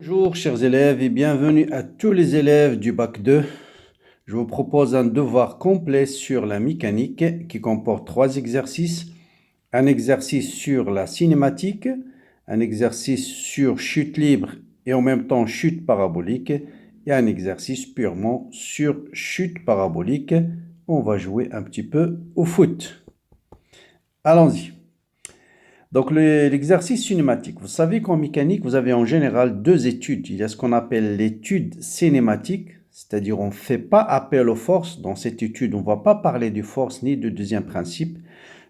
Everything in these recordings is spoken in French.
Bonjour chers élèves et bienvenue à tous les élèves du bac 2. Je vous propose un devoir complet sur la mécanique qui comporte 3 exercices. Un exercice sur la cinématique, un exercice sur chute libre et en même temps chute parabolique et un exercice purement sur chute parabolique. On va jouer un petit peu au foot. Allons-y. Donc l'exercice cinématique, vous savez qu'en mécanique, vous avez en général deux études. Il y a ce qu'on appelle l'étude cinématique, c'est-à-dire on ne fait pas appel aux forces. Dans cette étude, on ne va pas parler de force ni de deuxième principe,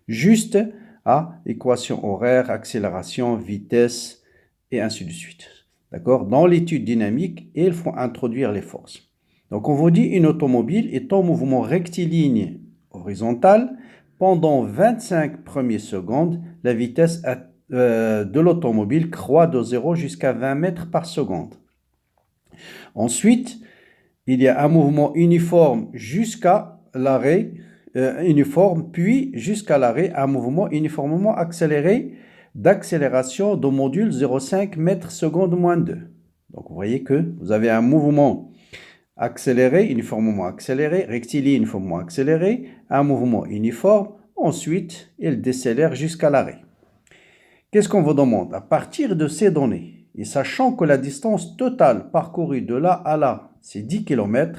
juste à équation horaire, accélération, vitesse et ainsi de suite. D'accord? Dans l'étude dynamique, il faut introduire les forces. Donc on vous dit une automobile est en mouvement rectiligne horizontal. Pendant 25 premières secondes, la vitesse de l'automobile croît de 0 jusqu'à 20 mètres par seconde. Ensuite, il y a un mouvement uniforme jusqu'à l'arrêt, puis jusqu'à l'arrêt, un mouvement uniformément accéléré d'accélération de module 0,5 mètres seconde moins 2. Donc vous voyez que vous avez un mouvement accéléré, uniformément accéléré, rectiligne uniformément accéléré, un mouvement uniforme, ensuite il décélère jusqu'à l'arrêt. Qu'est-ce qu'on vous demande? À partir de ces données, et sachant que la distance totale parcourue de là à là, c'est 10 km,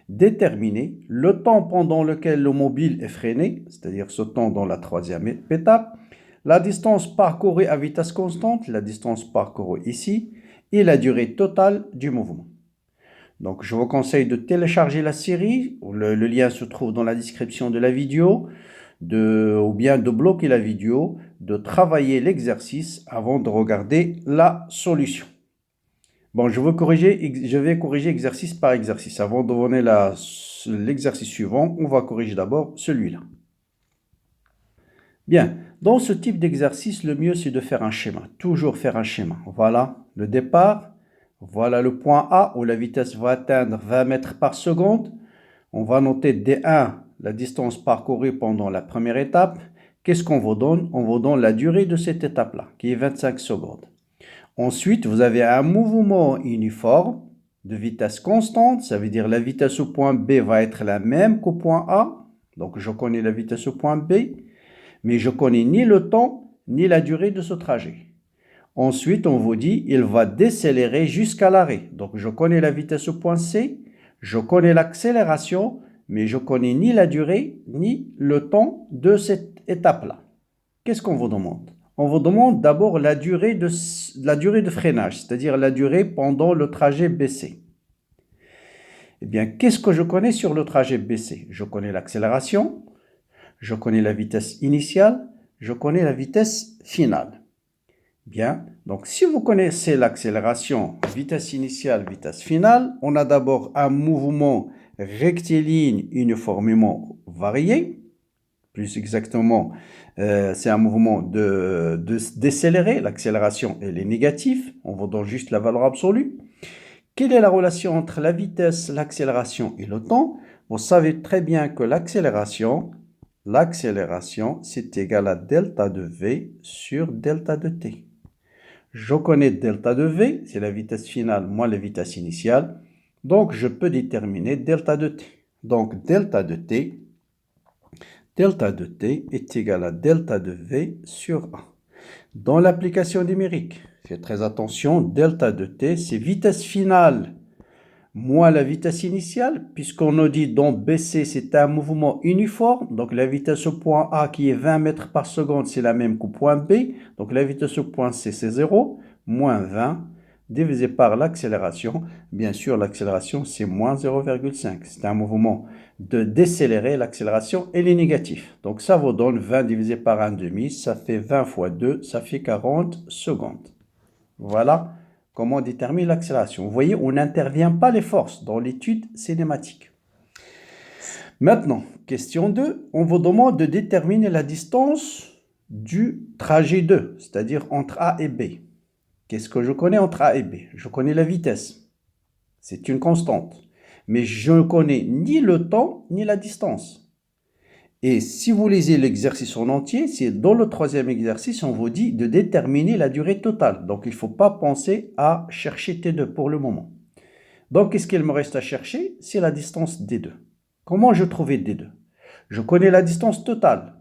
déterminer le temps pendant lequel le mobile est freiné, c'est-à-dire ce temps dans la troisième étape, la distance parcourue à vitesse constante, la distance parcourue ici, et la durée totale du mouvement. Donc, je vous conseille de télécharger la série. Le lien se trouve dans la description de la vidéo, ou bien de bloquer la vidéo, de travailler l'exercice avant de regarder la solution. Bon, je vais corriger exercice par exercice. Avant de donner l'exercice suivant, on va corriger d'abord celui-là. Bien, dans ce type d'exercice, le mieux c'est de faire un schéma. Toujours faire un schéma. Voilà le départ. Voilà le point A où la vitesse va atteindre 20 mètres par seconde. On va noter D1, la distance parcourue pendant la première étape. Qu'est-ce qu'on vous donne? On vous donne la durée de cette étape-là, qui est 25 secondes. Ensuite, vous avez un mouvement uniforme de vitesse constante. Ça veut dire la vitesse au point B va être la même qu'au point A. Donc, je connais la vitesse au point B, mais je connais ni le temps, ni la durée de ce trajet. Ensuite, on vous dit, il va décélérer jusqu'à l'arrêt. Donc, je connais la vitesse au point C, je connais l'accélération, mais je connais ni la durée, ni le temps de cette étape-là. Qu'est-ce qu'on vous demande? On vous demande d'abord la durée de freinage, c'est-à-dire la durée pendant le trajet BC. Eh bien, qu'est-ce que je connais sur le trajet BC? Je connais l'accélération, je connais la vitesse initiale, je connais la vitesse finale. Bien, donc si vous connaissez l'accélération, vitesse initiale, vitesse finale, on a d'abord un mouvement rectiligne uniformément varié. Plus exactement, c'est un mouvement de décélérer. L'accélération, elle est négative. On vous donne juste la valeur absolue. Quelle est la relation entre la vitesse, l'accélération et le temps? Vous savez très bien que l'accélération, c'est égal à delta de V sur delta de T. Je connais delta de V, c'est la vitesse finale moins la vitesse initiale. Donc, je peux déterminer delta de T. Donc, delta de T est égal à delta de V sur 1. Dans l'application numérique, faites très attention, delta de T, c'est vitesse finale moins la vitesse initiale, puisqu'on nous dit dans BC, c'est un mouvement uniforme. Donc, la vitesse au point A qui est 20 mètres par seconde, c'est la même qu'au point B. Donc, la vitesse au point C, c'est 0, moins 20, divisé par l'accélération. Bien sûr, l'accélération, c'est moins 0,5. C'est un mouvement de décélérer. L'accélération, elle est négative. Donc, ça vous donne 20 divisé par 1,5. Ça fait 20 fois 2, ça fait 40 secondes. Voilà comment on détermine l'accélération. Vous voyez, on n'intervient pas les forces dans l'étude cinématique. Maintenant, question 2, on vous demande de déterminer la distance du trajet 2, c'est-à-dire entre A et B. Qu'est-ce que je connais entre A et B? Je connais la vitesse. C'est une constante. Mais je ne connais ni le temps ni la distance. Et si vous lisez l'exercice en entier, c'est dans le troisième exercice, on vous dit de déterminer la durée totale. Donc, il ne faut pas penser à chercher T2 pour le moment. Donc, qu'est-ce qu'il me reste à chercher? C'est la distance D2. Comment je trouvais D2? Je connais la distance totale.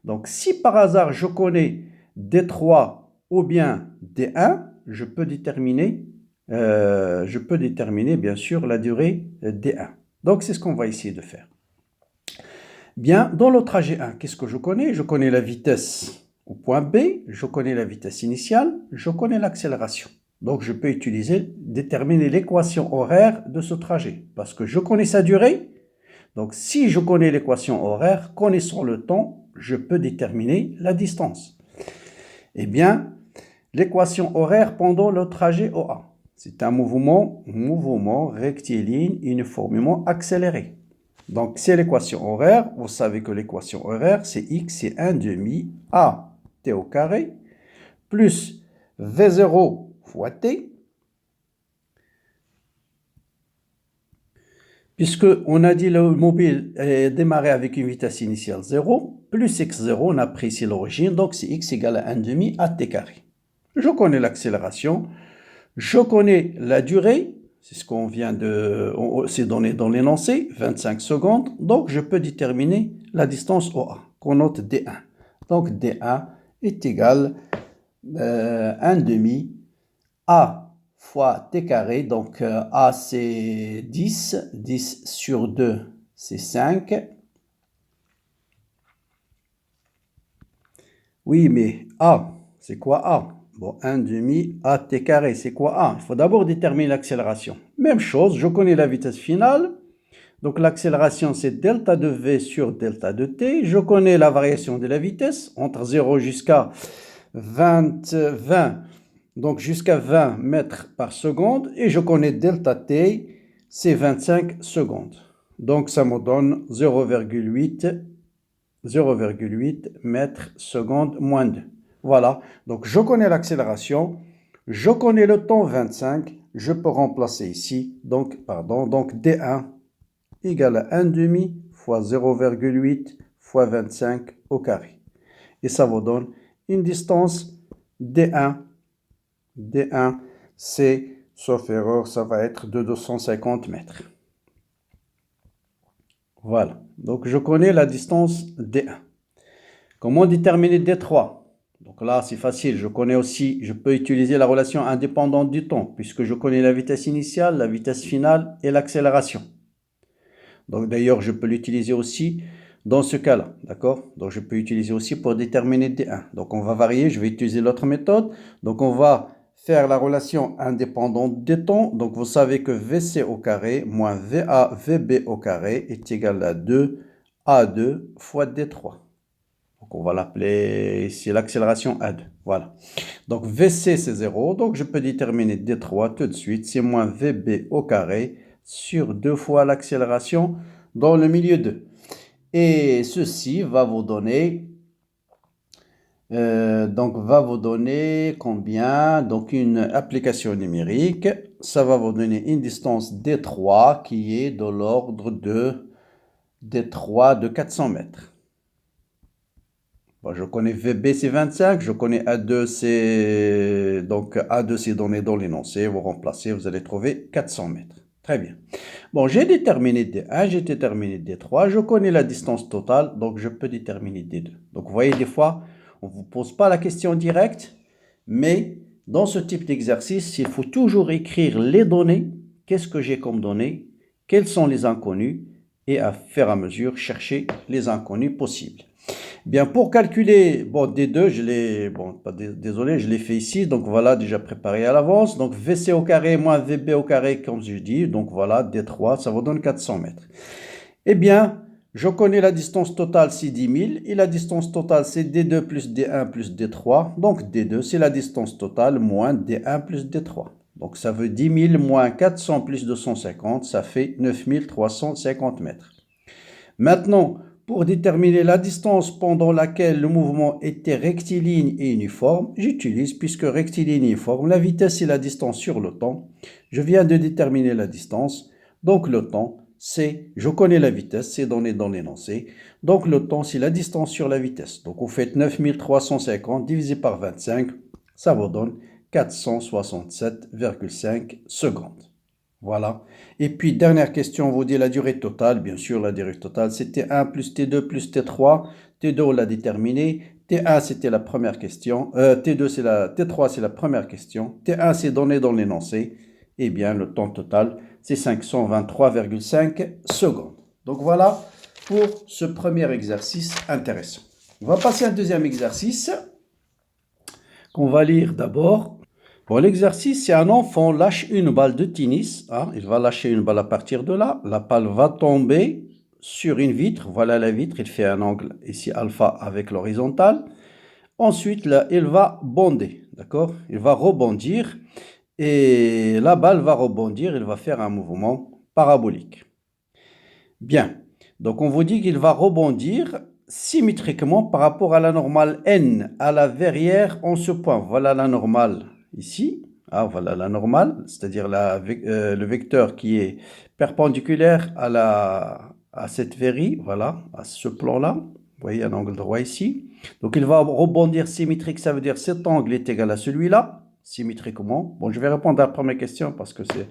Donc, si par hasard je connais D3 ou bien D1, je peux déterminer bien sûr la durée D1. Donc, c'est ce qu'on va essayer de faire. Bien, dans le trajet 1, qu'est-ce que je connais? Je connais la vitesse au point B, je connais la vitesse initiale, je connais l'accélération. Donc, je peux déterminer l'équation horaire de ce trajet parce que je connais sa durée. Donc, si je connais l'équation horaire, connaissant le temps, je peux déterminer la distance. Eh bien, l'équation horaire pendant le trajet OA, c'est un mouvement rectiligne uniformément accéléré. Donc, c'est l'équation horaire. Vous savez que l'équation horaire, c'est x, c'est 1 demi a t au carré, plus v0 fois t, puisqu'on a dit le mobile est démarré avec une vitesse initiale 0, plus x0, on a pris ici l'origine, donc c'est x égale à 1 demi a t carré. Je connais l'accélération, je connais la durée, c'est ce qu'on vient c'est donné dans l'énoncé, 25 secondes. Donc, je peux déterminer la distance OA, qu'on note D1. Donc, D1 est égal à 1 demi A fois T carré. Donc, A, c'est 10. 10 sur 2, c'est 5. Oui, mais A, c'est quoi A? Bon, 1 demi a t carré, c'est quoi A? Il faut d'abord déterminer l'accélération. Même chose, je connais la vitesse finale. Donc l'accélération, c'est delta de v sur delta de t. Je connais la variation de la vitesse entre 0 jusqu'à 20, donc jusqu'à 20 mètres par seconde. Et je connais delta t, c'est 25 secondes. Donc ça me donne 0,8 mètres seconde moins 2. Voilà, donc je connais l'accélération, je connais le temps 25, je peux remplacer ici, donc D1 égale à 1 demi fois 0,8 fois 25 au carré. Et ça vous donne une distance D1. D1, c'est, sauf erreur, ça va être de 250 mètres. Voilà, donc je connais la distance D1. Comment déterminer D3? Donc là, c'est facile. Je peux utiliser la relation indépendante du temps, puisque je connais la vitesse initiale, la vitesse finale et l'accélération. Donc d'ailleurs, je peux l'utiliser aussi dans ce cas-là, d'accord? Donc je peux utiliser aussi pour déterminer D1. Donc on va varier, je vais utiliser l'autre méthode. Donc on va faire la relation indépendante du temps. Donc vous savez que VC au carré moins VB au carré est égal à 2A2 fois D3. Donc on va l'appeler ici l'accélération A2. Voilà. Donc VC c'est 0. Donc je peux déterminer D3 tout de suite. C'est moins VB au carré sur 2 fois l'accélération dans le milieu 2. Et ceci va vous donner combien? Donc une application numérique. Ça va vous donner une distance D3 qui est de l'ordre de D3 de 400 mètres. Bon, je connais VB, c'est 25. Je connais A2, c'est donné dans l'énoncé. Vous remplacez, vous allez trouver 400 mètres. Très bien. Bon, j'ai déterminé D1, j'ai déterminé D3. Je connais la distance totale, donc je peux déterminer D2. Donc, vous voyez, des fois, on ne vous pose pas la question directe, mais dans ce type d'exercice, il faut toujours écrire les données. Qu'est-ce que j'ai comme données? Quels sont les inconnus? Et à faire à mesure, chercher les inconnus possibles. Bien, pour calculer, D2, je l'ai fait ici, donc voilà, déjà préparé à l'avance. Donc, VC au carré moins VB au carré, comme je dis, donc voilà, D3, ça vous donne 400 mètres. Eh bien, je connais la distance totale, c'est 10 000, et la distance totale, c'est D2 plus D1 plus D3. Donc, D2, c'est la distance totale moins D1 plus D3. Donc, ça veut 10 000 moins 400 plus 250, ça fait 9 350 mètres. Maintenant, pour déterminer la distance pendant laquelle le mouvement était rectiligne et uniforme, j'utilise, puisque rectiligne et uniforme, la vitesse et la distance sur le temps. Je viens de déterminer la distance, donc le temps, c'est, je connais la vitesse, c'est donné dans l'énoncé. Donc le temps, c'est la distance sur la vitesse. Donc vous faites 9350 divisé par 25, ça vous donne 467,5 secondes. Voilà. Et puis, dernière question, on vous dit la durée totale. Bien sûr, la durée totale, c'était T1 plus T2 plus T3. T2, on l'a déterminé. T1, c'était la première question. T3, c'est la première question. T1, c'est donné dans l'énoncé. Eh bien, le temps total, c'est 523,5 secondes. Donc, voilà pour ce premier exercice intéressant. On va passer à un deuxième exercice qu'on va lire d'abord. Pour l'exercice, c'est un enfant lâche une balle de tennis. Hein, il va lâcher une balle à partir de là. La balle va tomber sur une vitre. Voilà la vitre. Il fait un angle ici alpha avec l'horizontale. Ensuite, là, il va bonder. D'accord? Il va rebondir. Et la balle va rebondir. Il va faire un mouvement parabolique. Bien. Donc, on vous dit qu'il va rebondir symétriquement par rapport à la normale n, à la verrière en ce point. Voilà la normale ici. Ah, voilà la normale, c'est-à-dire le vecteur qui est perpendiculaire à cette verrie, voilà, à ce plan-là. Vous voyez un angle droit ici. Donc, il va rebondir symétrique, ça veut dire cet angle est égal à celui-là, symétriquement. Bon, je vais répondre à la première question parce que c'est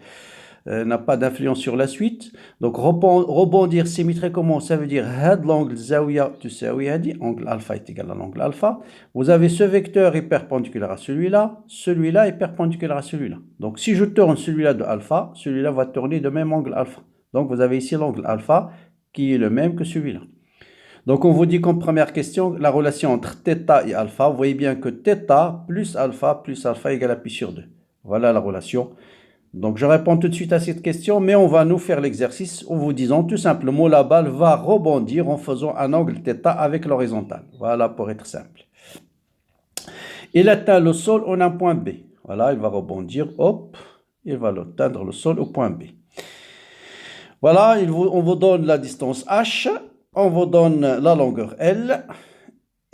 n'a pas d'influence sur la suite. Donc, rebondir symétriquement, ça veut dire l'angle zawiya tusawi hadi, angle alpha est égal à l'angle alpha. Vous avez ce vecteur est perpendiculaire à celui-là est perpendiculaire à celui-là. Donc, si je tourne celui-là de alpha, celui-là va tourner de même angle alpha. Donc, vous avez ici l'angle alpha qui est le même que celui-là. Donc, on vous dit comme première question, la relation entre θ et alpha. Vous voyez bien que θ plus alpha égale à pi sur 2. Voilà la relation. Donc, je réponds tout de suite à cette question, mais on va nous faire l'exercice en vous disant tout simplement la balle va rebondir en faisant un angle θ avec l'horizontale. Voilà, pour être simple. Il atteint le sol en un point B. Voilà, il va rebondir, hop, il va atteindre le sol au point B. Voilà, on vous donne la distance h, on vous donne la longueur L.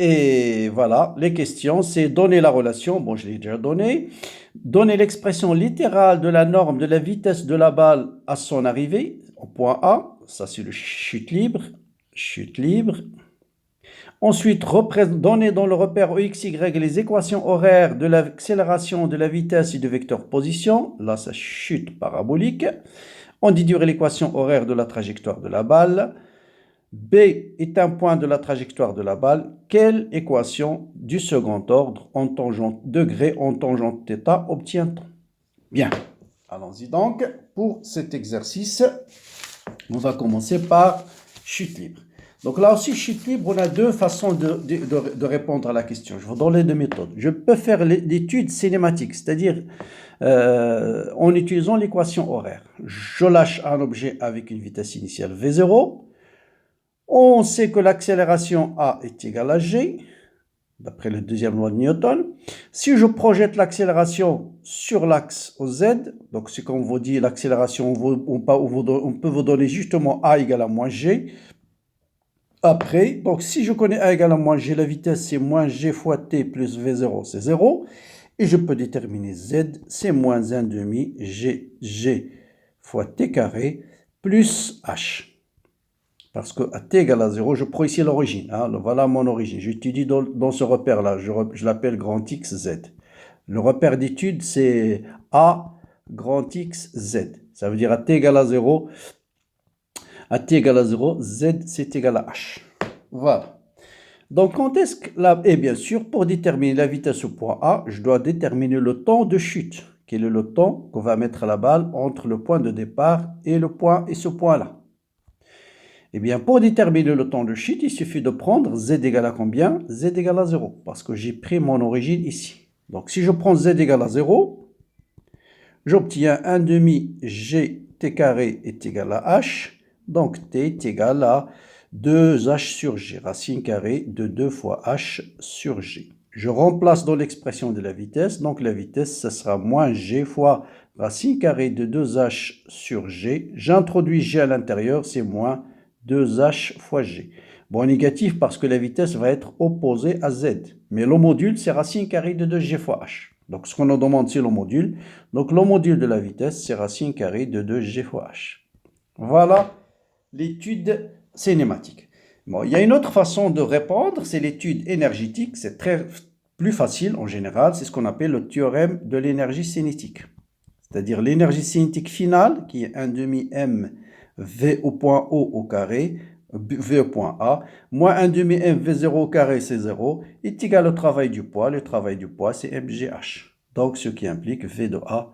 Et voilà, les questions, c'est donner la relation, bon je l'ai déjà donné, donner l'expression littérale de la norme de la vitesse de la balle à son arrivée, au point A, ça c'est le chute libre. Ensuite, donner dans le repère EXY les équations horaires de l'accélération, de la vitesse et du vecteur position, là ça chute parabolique. On déduire l'équation horaire de la trajectoire de la balle. B est un point de la trajectoire de la balle. Quelle équation du second ordre en tangente degré en tangente θ obtient-on? Bien, allons-y donc. Pour cet exercice, on va commencer par chute libre. Donc là aussi, chute libre, on a deux façons de répondre à la question. Je vous donne les deux méthodes. Je peux faire l'étude cinématique, c'est-à-dire en utilisant l'équation horaire. Je lâche un objet avec une vitesse initiale V0. On sait que l'accélération A est égale à G, d'après la deuxième loi de Newton. Si je projette l'accélération sur l'axe au Z, donc c'est comme on vous dit, l'accélération, on peut vous donner justement A égale à moins G. Après, donc si je connais A égale à moins G, la vitesse c'est moins G fois T plus V0, c'est 0. Et je peux déterminer Z, c'est moins 1 demi G fois T carré plus H. Parce que à t égale à 0, je prends ici l'origine. Hein, voilà mon origine. J'étudie dans ce repère-là. Je l'appelle grand X, Z. Le repère d'étude, c'est A grand X, Z. Ça veut dire à t égale à 0. À t égale à 0, Z, c'est égal à H. Voilà. Donc, quand est-ce que et bien sûr, pour déterminer la vitesse au point A, je dois déterminer le temps de chute. Quel est le temps qu'on va mettre à la balle entre le point de départ et ce point-là? Eh bien, pour déterminer le temps de chute, il suffit de prendre Z égale à combien? Z égale à 0, parce que j'ai pris mon origine ici. Donc, si je prends Z égale à 0, j'obtiens 1 demi G T carré est égal à H. Donc, T est égal à 2H sur G, racine carrée de 2 fois H sur G. Je remplace dans l'expression de la vitesse. Donc, la vitesse, ce sera moins G fois racine carrée de 2H sur G. J'introduis G à l'intérieur, c'est moins 2H fois G. Bon, négatif parce que la vitesse va être opposée à Z. Mais le module, c'est racine carrée de 2G fois H. Donc, ce qu'on nous demande, c'est le module. Donc, le module de la vitesse, c'est racine carrée de 2G fois H. Voilà l'étude cinématique. Bon, il y a une autre façon de répondre, c'est l'étude énergétique. C'est plus facile en général. C'est ce qu'on appelle le théorème de l'énergie cinétique. C'est-à-dire l'énergie cinétique finale, qui est 1 demi m v au point O au carré, v au point A, moins 1 demi m v0 au carré, c'est 0, est égal au travail du poids. Le travail du poids, c'est mgh. Donc, ce qui implique v de A,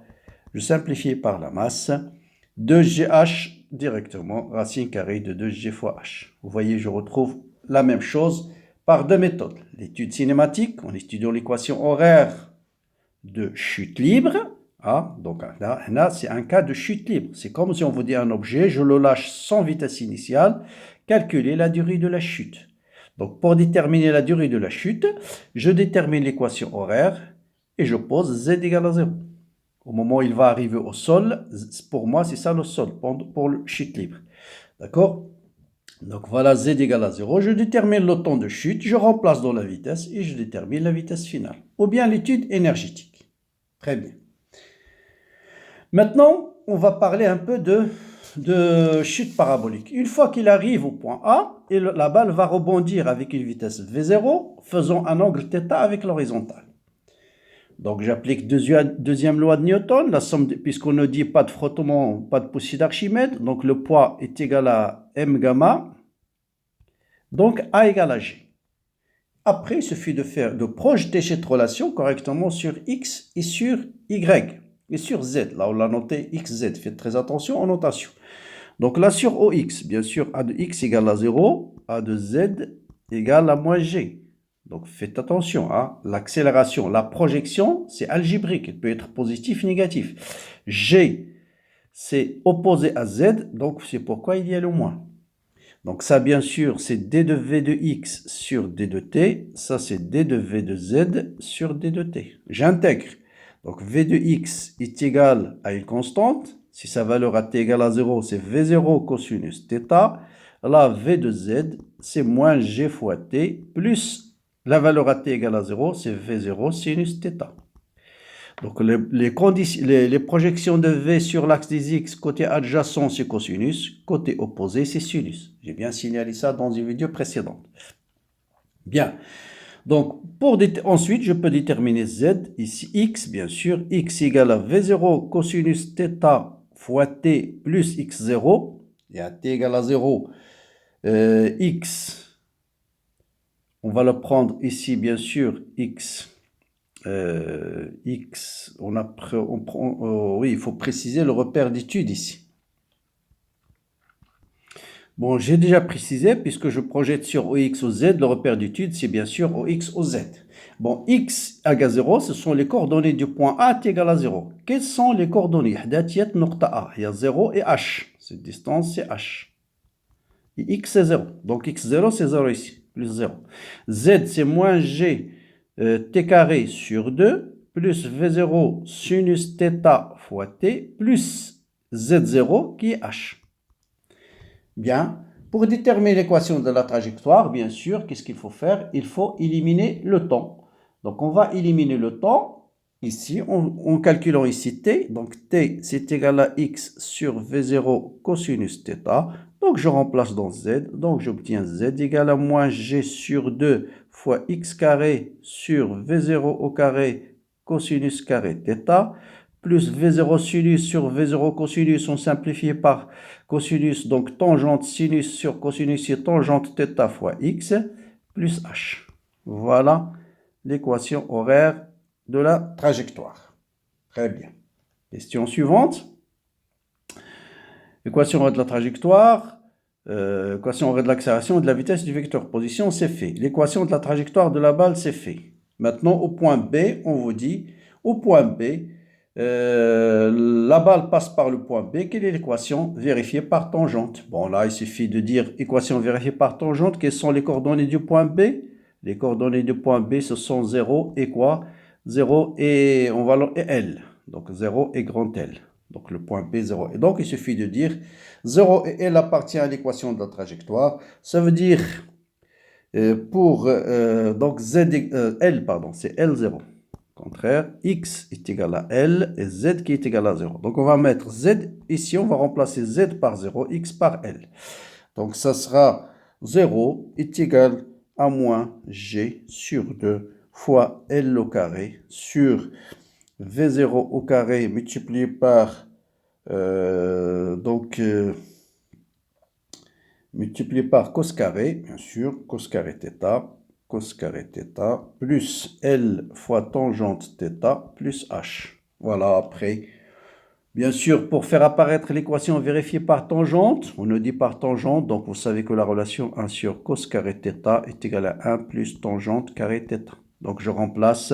je simplifie par la masse, 2gh directement, racine carrée de 2g fois h. Vous voyez, je retrouve la même chose par deux méthodes. L'étude cinématique, en étudiant l'équation horaire de chute libre. Ah, donc là, c'est un cas de chute libre. C'est comme si on vous dit un objet, je le lâche sans vitesse initiale, calculer la durée de la chute. Donc, pour déterminer la durée de la chute, je détermine l'équation horaire et je pose z égale à 0. Au moment où il va arriver au sol, pour moi, c'est ça le sol, pour le chute libre. D'accord? Donc voilà, z égale à 0. Je détermine le temps de chute, je remplace dans la vitesse et je détermine la vitesse finale. Ou bien l'étude énergétique. Très bien. Maintenant, on va parler un peu de chute parabolique. Une fois qu'il arrive au point A, la balle va rebondir avec une vitesse v0, faisant un angle θ avec l'horizontale. Donc j'applique deuxième loi de Newton, la somme puisqu'on ne dit pas de frottement, pas de poussée d'Archimède, donc le poids est égal à m gamma, donc A égale à G. Après, il suffit de projeter cette relation correctement sur X et sur Y, et sur Z. Là, on l'a noté XZ, faites très attention en notation. Donc là, sur OX, bien sûr, A de X égale à 0, A de Z égale à moins G. Donc faites attention, hein? L'accélération, la projection, c'est algébrique, elle peut être positif, négatif. G, c'est opposé à Z, donc c'est pourquoi il y a le moins. Donc ça, bien sûr, c'est d de v de x sur d de t, ça c'est d de v de z sur d de t. J'intègre. Donc v de x est égal à une constante, si sa valeur à t égale à 0, c'est v0 cosinus θ. Là, v de z, c'est moins g fois t, plus la valeur à t égale à 0, c'est v0 sinus θ. Donc les projections de v sur l'axe des x, côté adjacent, c'est cosinus, côté opposé, c'est sinus. J'ai bien signalé ça dans une vidéo précédente. Bien. Donc, ensuite, je peux déterminer z, ici x, bien sûr, x égale à v0 cosinus θ fois t plus x0, et à t égale à 0, x, on va le prendre ici, bien sûr, x, oui, il faut préciser le repère d'étude ici. Bon, j'ai déjà précisé, puisque je projette sur OX au Z, le repère d'étude, c'est bien sûr OX au Z. Bon, X égale 0, ce sont les coordonnées du point A est égal à 0. Quelles sont les coordonnées? Il y a 0 et H. Cette distance, c'est H. Et X, c'est 0. Donc, X0, c'est 0 ici, plus 0. Z, c'est moins G t carré sur 2, plus V0 sinus θ fois t, plus Z0 qui est H. Bien, pour déterminer l'équation de la trajectoire, bien sûr, qu'est-ce qu'il faut faire? Il faut éliminer le temps. Donc, on va éliminer le temps, ici, en calculant ici t. Donc, t, c'est égal à x sur V0 cosinus θ. Donc, je remplace dans z. Donc, j'obtiens z égale à moins g sur 2 fois x carré sur V0 au carré cosinus carré θ, plus V0 sinus sur V0 cosinus, on simplifie par cosinus, donc tangente sinus sur cosinus, c'est tangente θ fois x, plus h. Voilà l'équation horaire de la trajectoire. Très bien. Question suivante. Équation horaire de la trajectoire. Équation horaire de l'accélération et de la vitesse du vecteur position, c'est fait. L'équation de la trajectoire de la balle, c'est fait. Maintenant, au point B, on vous dit, au point B, la balle passe par le point B. Quelle est l'équation vérifiée par tangente? Bon, là, il suffit de dire équation vérifiée par tangente. Quelles sont les coordonnées du point B? Les coordonnées du point B, ce sont 0 et quoi? 0 et, et L. Donc, 0 et grand L. Donc, le point B, 0. Et donc, il suffit de dire 0 et L appartient à l'équation de la trajectoire. Ça veut dire, donc, L, pardon, c'est L0. contraire, x est égal à L et z qui est égal à 0. Donc, on va mettre z ici, on va remplacer z par 0, x par L. Donc, ça sera 0 est égal à moins g sur 2 fois L au carré sur V0 au carré multiplié par multiplié par cos carré, bien sûr, cos carré θ, plus L fois tangente θ, plus H. Voilà, après, bien sûr, pour faire apparaître l'équation vérifiée par tangente, on le dit par tangente, donc vous savez que la relation 1 sur cos carré θ est égale à 1 plus tangente carré θ. Donc, je remplace,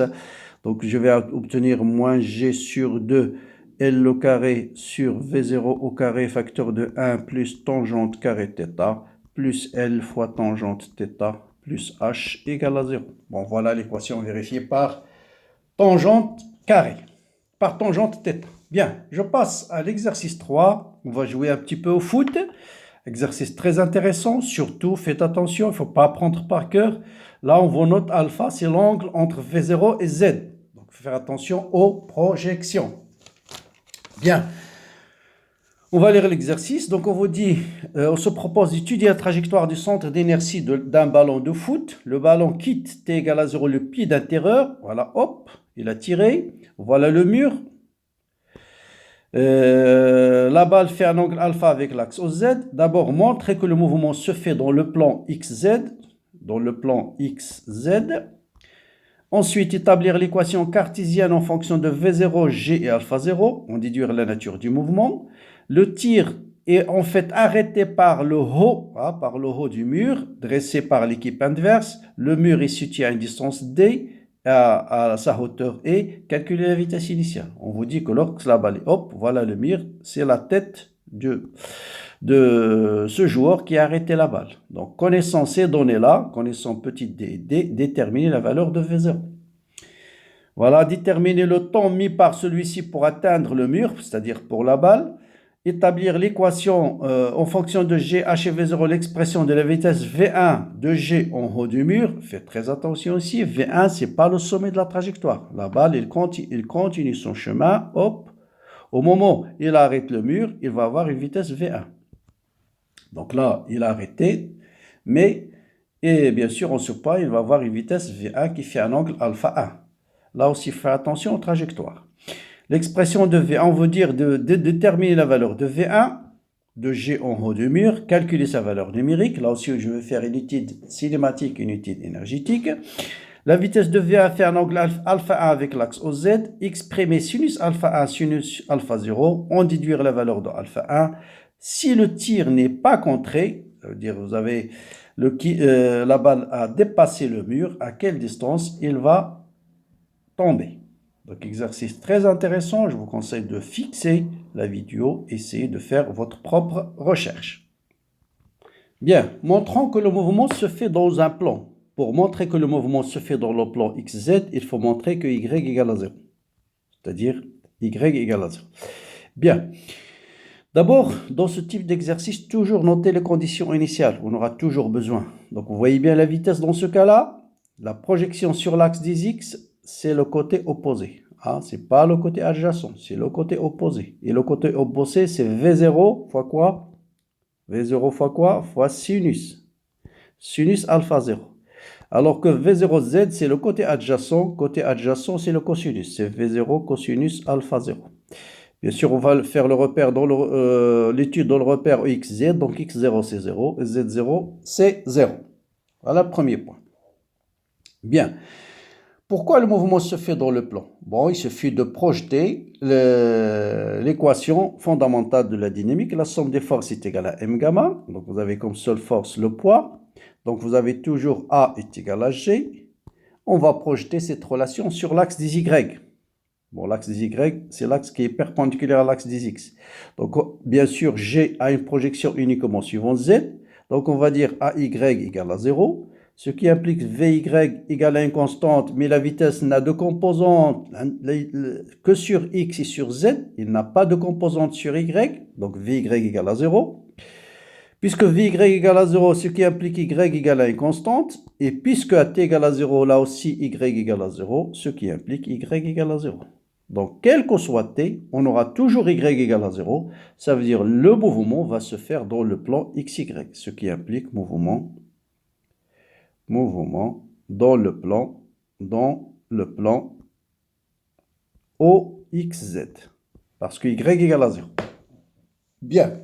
donc je vais obtenir moins g sur 2 L au carré sur V0 au carré facteur de 1 plus tangente carré θ plus L fois tangente θ plus H égale à 0. Bon, voilà l'équation vérifiée par tangente carré, par tangente θ. Bien, je passe à l'exercice 3. On va jouer un petit peu au foot. Exercice très intéressant, surtout faites attention, il ne faut pas apprendre par cœur. Là, on voit notre alpha, c'est l'angle entre V0 et Z. Donc, il faut faire attention aux projections. Bien, on va lire l'exercice. Donc, on vous dit, on se propose d'étudier la trajectoire du centre d'inertie d'un ballon de foot. Le ballon quitte t égale à 0 le pied d'intérieur. Voilà, hop, il a tiré. Voilà le mur. La balle fait un angle alpha avec l'axe OZ. D'abord, montrer que le mouvement se fait dans le plan XZ. Ensuite, établir l'équation cartésienne en fonction de V0, G et alpha 0. On déduire la nature du mouvement. Le tir est en fait arrêté par le haut du mur, dressé par l'équipe inverse. Le mur est situé à une distance D. À sa hauteur et calculer la vitesse initiale. On vous dit que lorsque la balle est hop, voilà le mur, c'est la tête de ce joueur qui a arrêté la balle. Donc, connaissant ces données-là, connaissant petit d, déterminer la valeur de V0. Voilà, déterminer le temps mis par celui-ci pour atteindre le mur, c'est-à-dire pour la balle. Établir l'équation en fonction de G, H et V0, l'expression de la vitesse V1 de G en haut du mur. Faites très attention ici, V1, ce n'est pas le sommet de la trajectoire. La balle, il continue son chemin, hop. Au moment où il arrête le mur, il va avoir une vitesse V1. Donc là, il a arrêté, et bien sûr, en surpoids, il va avoir une vitesse V1 qui fait un angle alpha 1. Là aussi, faites attention aux trajectoires. L'expression de V1, on veut dire de déterminer la valeur de V1, de G en haut du mur, calculer sa valeur numérique. Là aussi, je vais faire une étude cinématique, une étude énergétique. La vitesse de V1 fait un angle alpha 1 avec l'axe OZ. Exprimer sinus alpha 1, sinus alpha 0. On déduire la valeur de alpha 1. Si le tir n'est pas contré, ça veut dire vous avez la balle a dépassé le mur, à quelle distance il va tomber. Donc, exercice très intéressant. Je vous conseille de fixer la vidéo. Essayez de faire votre propre recherche. Bien, montrons que le mouvement se fait dans un plan. Pour montrer que le mouvement se fait dans le plan XZ, il faut montrer que Y égale à 0. C'est-à-dire Y égale à 0. Bien. D'abord, dans ce type d'exercice, toujours noter les conditions initiales. On aura toujours besoin. Donc, vous voyez bien la vitesse dans ce cas-là. La projection sur l'axe des X, c'est le côté opposé. Ce n'est pas le côté adjacent, c'est le côté opposé. Et le côté opposé, c'est V0 fois quoi? V0 fois quoi? Fois sinus. Sinus alpha 0. Alors que V0Z, c'est le côté adjacent. Côté adjacent, c'est le cosinus. C'est V0 cosinus alpha 0. Bien sûr, on va faire le repère dans l'étude dans le repère XZ. Donc X0, c'est 0. Et Z0, c'est 0. Voilà le premier point. Bien. Pourquoi le mouvement se fait dans le plan? Bon, il suffit de projeter l'équation fondamentale de la dynamique. La somme des forces est égale à m gamma. Donc, vous avez comme seule force le poids. Donc, vous avez toujours A est égal à G. On va projeter cette relation sur l'axe des Y. Bon, l'axe des Y, c'est l'axe qui est perpendiculaire à l'axe des X. Donc, bien sûr, G a une projection uniquement suivant Z. Donc, on va dire AY égale à 0. Ce qui implique Vy égale à une constante, mais la vitesse n'a de composante que sur X et sur Z. Il n'a pas de composante sur Y, donc Vy égale à 0. Puisque Vy égale à 0, ce qui implique Y égale à une constante, et puisque AT égale à 0, là aussi Y égale à 0, ce qui implique Y égale à 0. Donc, quel que soit T, on aura toujours Y égale à 0. Ça veut dire le mouvement va se faire dans le plan XY, ce qui implique mouvement dans le plan OXZ, parce que Y égale à 0. Bien.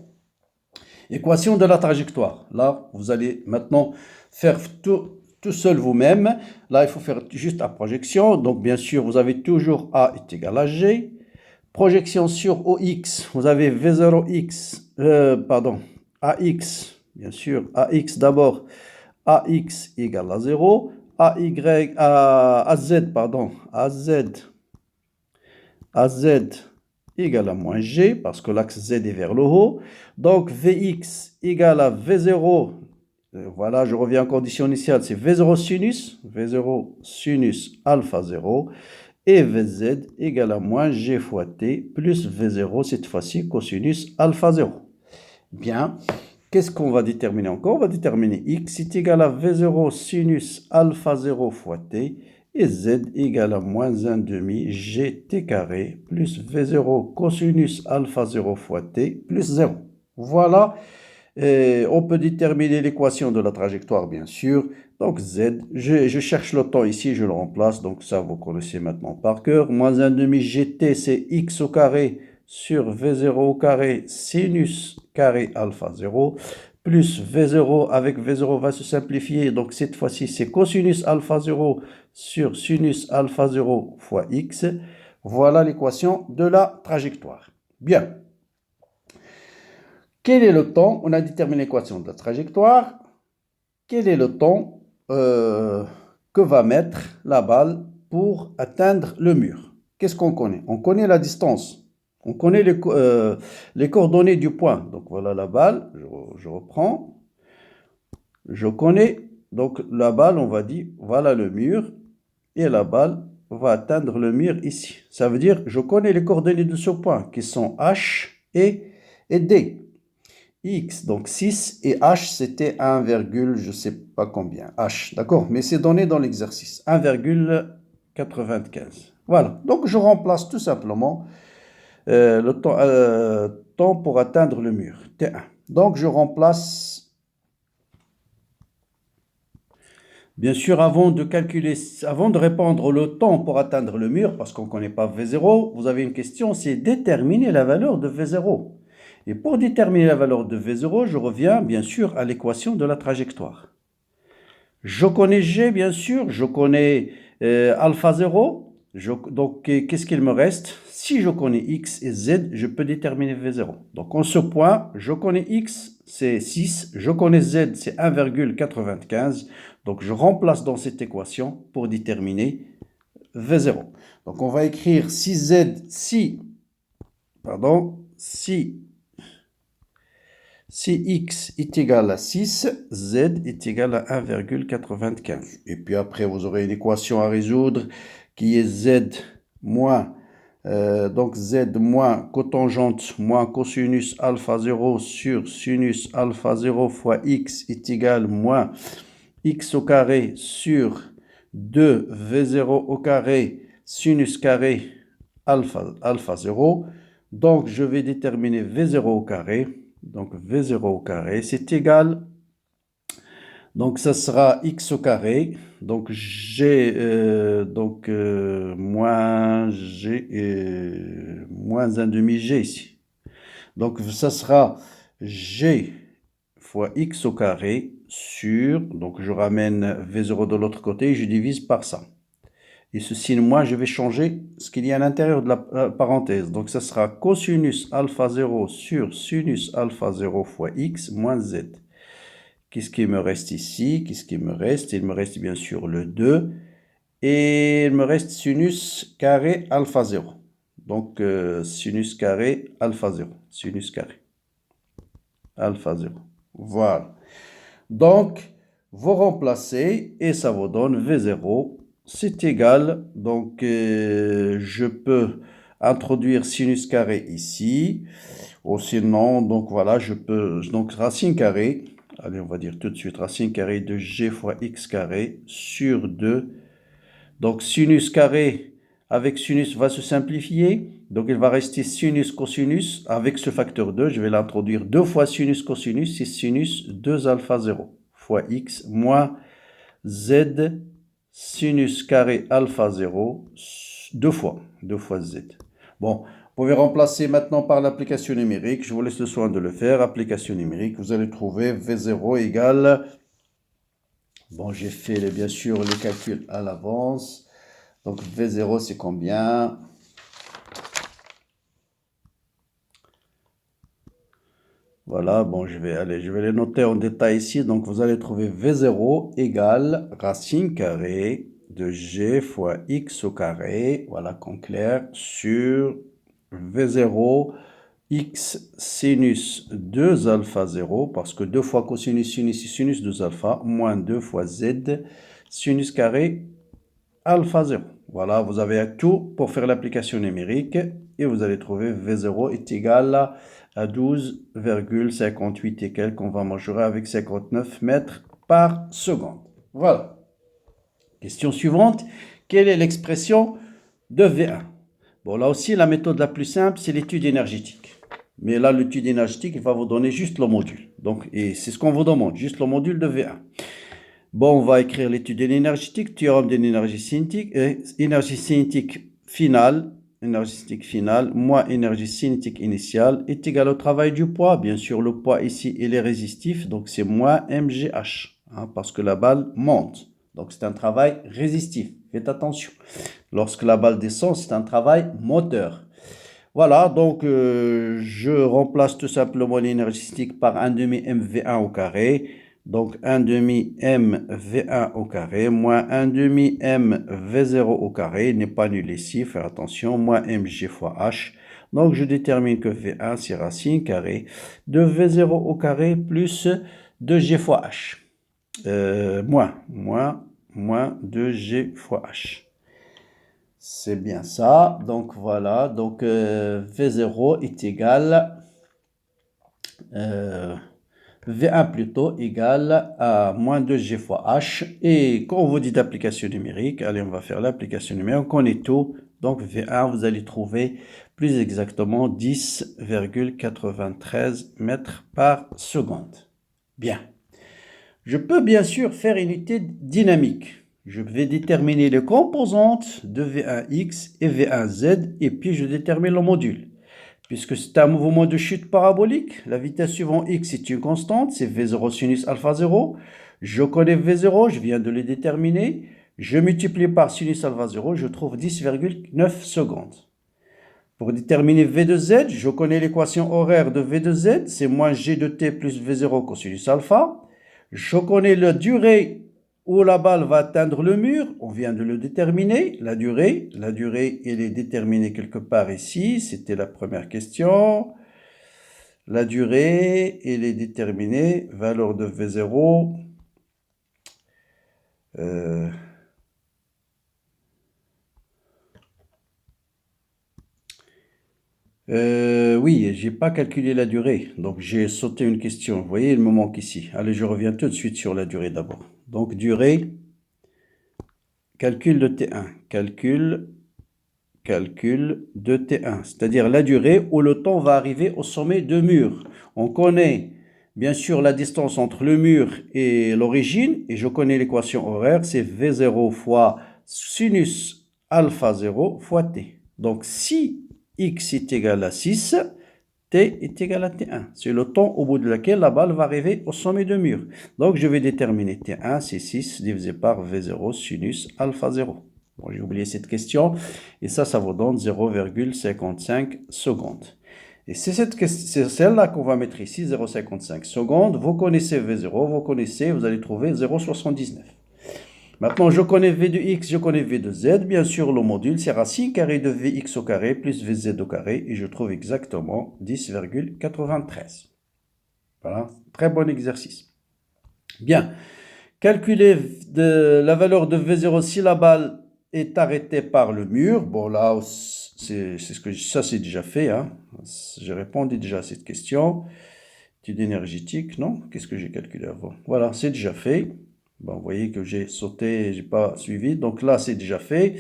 Équation de la trajectoire. Là, vous allez maintenant faire tout seul vous-même. Là, il faut faire juste la projection. Donc, bien sûr, vous avez toujours A est égal à G. Projection sur OX, vous avez V0X, AX, bien sûr, AX d'abord, AX égale à 0, AZ égale à moins G, parce que l'axe Z est vers le haut. Donc, Vx égale à V0. Voilà, je reviens en condition initiale, c'est V0 sinus alpha 0. Et Vz égale à moins G fois T plus V0, cette fois-ci cosinus alpha 0. Bien, qu'est-ce qu'on va déterminer encore? On va déterminer X est égal à V0 sinus alpha 0 fois T. Et Z égale à moins 1 demi gt carré plus V0 cosinus alpha 0 fois T plus 0. Voilà, on peut déterminer l'équation de la trajectoire, bien sûr. Donc Z, je cherche le temps ici, je le remplace. Donc ça, vous connaissez maintenant par cœur. Moins 1 demi gt, c'est X au carré sur V0 au carré sinus carré alpha 0 plus V0 avec V0 va se simplifier. Donc cette fois-ci, c'est cosinus alpha 0 sur sinus alpha 0 fois X. Voilà l'équation de la trajectoire. Bien. Quel est le temps? On a déterminé l'équation de la trajectoire. Quel est le temps que va mettre la balle pour atteindre le mur? Qu'est-ce qu'on connaît? On connaît la distance. On connaît les coordonnées du point. Donc voilà la balle. Je reprends. Je connais donc la balle, on va dire, voilà le mur. Et la balle va atteindre le mur ici. Ça veut dire je connais les coordonnées de ce point qui sont H et D. X, donc 6, et H, c'était 1, je ne sais pas combien. H, d'accord? Mais c'est donné dans l'exercice. 1,95. Voilà. Donc, je remplace tout simplement le temps pour atteindre le mur. T1. Donc, je remplace... Bien sûr, avant de répondre le temps pour atteindre le mur, parce qu'on ne connaît pas V0, vous avez une question, c'est déterminer la valeur de V0. Et pour déterminer la valeur de V0, je reviens bien sûr à l'équation de la trajectoire. Je connais G, bien sûr, je connais alpha 0. Donc, qu'est-ce qu'il me reste? Si je connais X et Z, je peux déterminer V0. Donc, en ce point, je connais X, c'est 6. Je connais Z, c'est 1,95. Donc, je remplace dans cette équation pour déterminer V0. Donc, on va écrire si X est égal à 6, Z est égal à 1,95. Et puis après, vous aurez une équation à résoudre qui est Z moins, donc Z moins cotangente moins cosinus alpha 0 sur sinus alpha 0 fois X est égal moins X au carré sur 2 V0 au carré sinus carré alpha 0. Donc, je vais déterminer V0 au carré. Donc, V0 au carré, c'est égal. Donc, ça sera X au carré. Donc, G, moins G, moins 1 demi G ici. Donc, ça sera G fois X au carré sur, donc je ramène V0 de l'autre côté et je divise par ça. Et ce signe, moi, je vais changer ce qu'il y a à l'intérieur de la parenthèse. Donc, ça sera cosinus alpha 0 sur sinus alpha 0 fois x moins z. Qu'est-ce qui me reste ici? Qu'est-ce qui me reste? Il me reste bien sûr le 2. Et il me reste sinus carré alpha 0. Donc, sinus carré alpha 0. Sinus carré alpha 0. Voilà. Donc, vous remplacez et ça vous donne V0. C'est égal, donc je peux introduire sinus carré ici. Ou sinon, donc voilà, je peux, donc racine carrée, allez, on va dire tout de suite, racine carrée de g fois x carré sur 2. Donc sinus carré avec sinus va se simplifier. Donc il va rester sinus cosinus avec ce facteur 2. Je vais l'introduire 2 fois sinus cosinus, c'est sinus 2 alpha 0 fois x moins z sinus carré alpha 0 2 fois z. Bon, vous pouvez remplacer maintenant par l'application numérique. Je vous laisse le soin de le faire. Application numérique, vous allez trouver V0 égale... Bon, j'ai fait bien sûr les calculs à l'avance. Donc V0 c'est combien? Voilà, bon, je vais les noter en détail ici. Donc vous allez trouver V0 égale racine carrée de g fois x au carré, voilà, comme clair, sur V0 x sinus 2 alpha 0, parce que 2 fois cosinus sinus sinus 2 alpha, moins 2 fois z sinus carré alpha 0. Voilà, vous avez tout pour faire l'application numérique et vous allez trouver V0 est égal à 12,58 et quelques. On va majorer avec 59 mètres par seconde. Voilà. Question suivante. Quelle est l'expression de V1? Bon, là aussi, la méthode la plus simple, c'est l'étude énergétique. Mais là, l'étude énergétique, il va vous donner juste le module. Donc, et c'est ce qu'on vous demande, juste le module de V1. Bon, on va écrire l'étude énergétique, théorème de l'énergie cinétique, énergie cinétique finale, moins énergie cinétique initiale est égal au travail du poids. Bien sûr, le poids ici, il est résistif, donc c'est moins mgh, hein, parce que la balle monte. Donc c'est un travail résistif, faites attention. Lorsque la balle descend, c'est un travail moteur. Voilà, donc je remplace tout simplement l'énergie cinétique par 1 demi mv1 au carré. Donc 1 demi mv1 au carré moins 1 demi mv0 au carré, n'est pas nul ici, faire attention, moins mg fois h. Donc je détermine que v1 c'est racine carrée de v0 au carré plus 2g fois h. Moins 2g fois h. C'est bien ça. Donc voilà, donc v0 est égal... V1 plutôt égale à moins 2G fois H. Et quand on vous dit d'application numérique, allez, on va faire l'application numérique. On connaît tout. Donc V1, vous allez trouver plus exactement 10,93 mètres par seconde. Bien. Je peux bien sûr faire une étude dynamique. Je vais déterminer les composantes de V1X et V1Z et puis je détermine le module. Puisque c'est un mouvement de chute parabolique, la vitesse suivant x est une constante, c'est V0 sinus alpha 0. Je connais V0, je viens de le déterminer. Je multiplie par sinus alpha 0, je trouve 10,9 secondes. Pour déterminer V de Z, je connais l'équation horaire de V de Z, c'est moins G de T plus V0 cosinus alpha. Je connais la durée où la balle va atteindre le mur, on vient de le déterminer, la durée, elle est déterminée quelque part ici, c'était la première question. La durée, elle est déterminée, valeur de V0. Oui, j'ai pas calculé la durée, donc j'ai sauté une question. Vous voyez, il me manque ici. Allez, je reviens tout de suite sur la durée d'abord. Donc, durée, calcul de T1, calcul de T1, c'est-à-dire la durée où le temps va arriver au sommet de mur. On connaît bien sûr la distance entre le mur et l'origine, et je connais l'équation horaire, c'est V0 fois sinus alpha 0 fois T. Donc si x est égal à 6, T est égal à T1. C'est le temps au bout de lequel la balle va arriver au sommet de mur. Donc je vais déterminer T1, c'est 6 divisé par V0 sinus alpha 0. Bon, j'ai oublié cette question. Et ça vous donne 0,55 secondes. Et c'est celle-là qu'on va mettre ici, 0,55 secondes. Vous connaissez V0, vous allez trouver 0,79. Maintenant, je connais V de x, je connais V de z. Bien sûr, le module, c'est racine carrée de Vx au carré plus Vz au carré. Et je trouve exactement 10,93. Voilà, très bon exercice. Bien. Calculer la valeur de V0 si la balle est arrêté par le mur. Bon, là, ça c'est déjà fait, hein. J'ai répondu déjà à cette question. Étude énergétique, non? Qu'est-ce que j'ai calculé avant? Voilà, c'est déjà fait. Bon, vous voyez que j'ai sauté, j'ai pas suivi. Donc là, c'est déjà fait.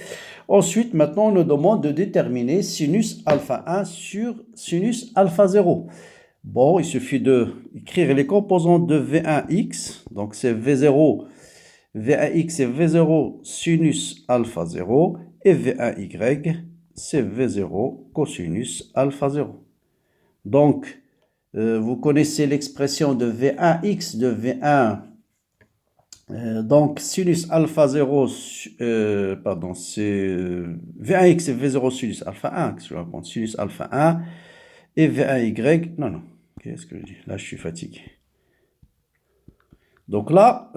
Ensuite, maintenant, on nous demande de déterminer sinus alpha 1 sur sinus alpha 0. Bon, il suffit d'écrire les composantes de V1x. Donc, c'est V0. V1x, c'est V0 sinus alpha 0. Et V1y, c'est V0 cosinus alpha 0. Donc, vous connaissez l'expression de V1x, de V1. Donc, sinus alpha 0, pardon, c'est V1x et V0 sinus alpha 1, que je vais prendre sinus alpha 1, et V1y, non, qu'est-ce que je dis? Là, je suis fatigué. Donc là,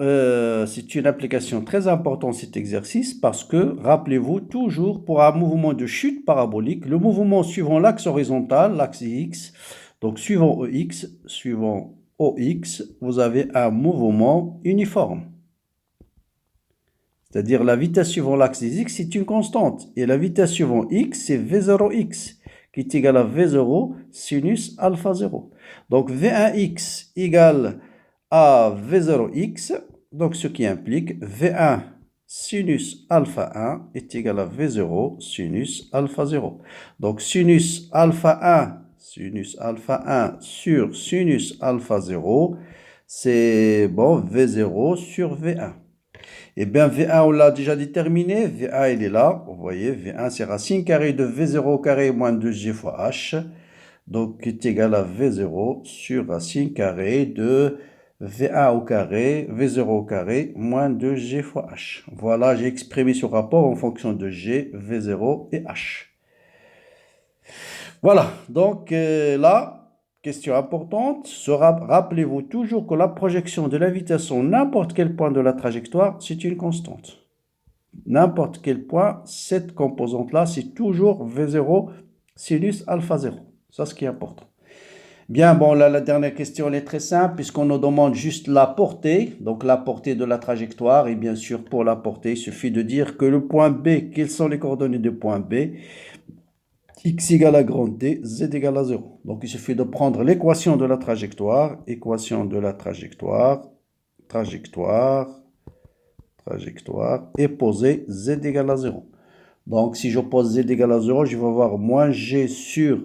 c'est une application très importante cet exercice parce que, rappelez-vous, toujours pour un mouvement de chute parabolique, le mouvement suivant l'axe horizontal, l'axe X, donc suivant OX, vous avez un mouvement uniforme. C'est-à-dire la vitesse suivant l'axe X, c'est une constante. Et la vitesse suivant X, c'est V0x, qui est égal à V0 sinus alpha 0. Donc V1x égale à V0x, donc ce qui implique V1 sinus alpha 1 est égal à V0 sinus alpha 0. Donc sinus alpha 1 sur sinus alpha 0, c'est bon, V0 sur V1. Eh bien, V1, on l'a déjà déterminé. V1, il est là. Vous voyez, V1, c'est racine carrée de V0 au carré moins 2G fois H. Donc, est égal à V0 sur racine carrée de V1 au carré, V0 au carré, moins 2G fois H. Voilà, j'ai exprimé ce rapport en fonction de G, V0 et H. Voilà, donc là, question importante, rappelez-vous toujours que la projection de la vitesse sur n'importe quel point de la trajectoire, c'est une constante. N'importe quel point, cette composante-là, c'est toujours V0 sinus alpha 0. Ça, ce qui est important. Bien, bon, là, la dernière question, elle est très simple, puisqu'on nous demande juste la portée, donc la portée de la trajectoire. Et bien sûr, pour la portée, il suffit de dire que le point B, quelles sont les coordonnées du point B? X égale à grand D, Z égale à 0. Donc, il suffit de prendre l'équation de la trajectoire, et poser Z égale à 0. Donc, si je pose Z égale à 0, je vais avoir moins G sur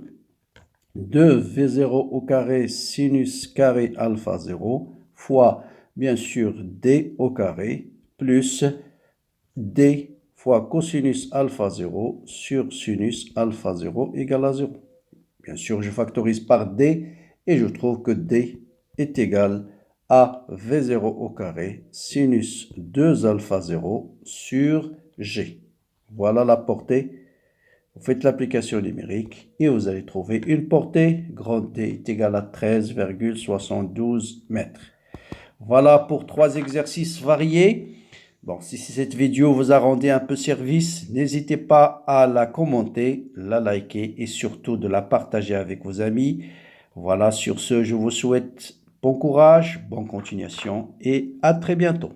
2V0 au carré sinus carré alpha 0 fois, bien sûr, D au carré plus D fois cosinus alpha 0 sur sinus alpha 0 égale à 0. Bien sûr, je factorise par D et je trouve que D est égal à V0 au carré sinus 2 alpha 0 sur G. Voilà la portée. Vous faites l'application numérique et vous allez trouver une portée. Grand D est égal à 13,72 mètres. Voilà pour 3 exercices variés. Bon, si cette vidéo vous a rendu un peu service, n'hésitez pas à la commenter, la liker et surtout de la partager avec vos amis. Voilà, sur ce, je vous souhaite bon courage, bonne continuation et à très bientôt.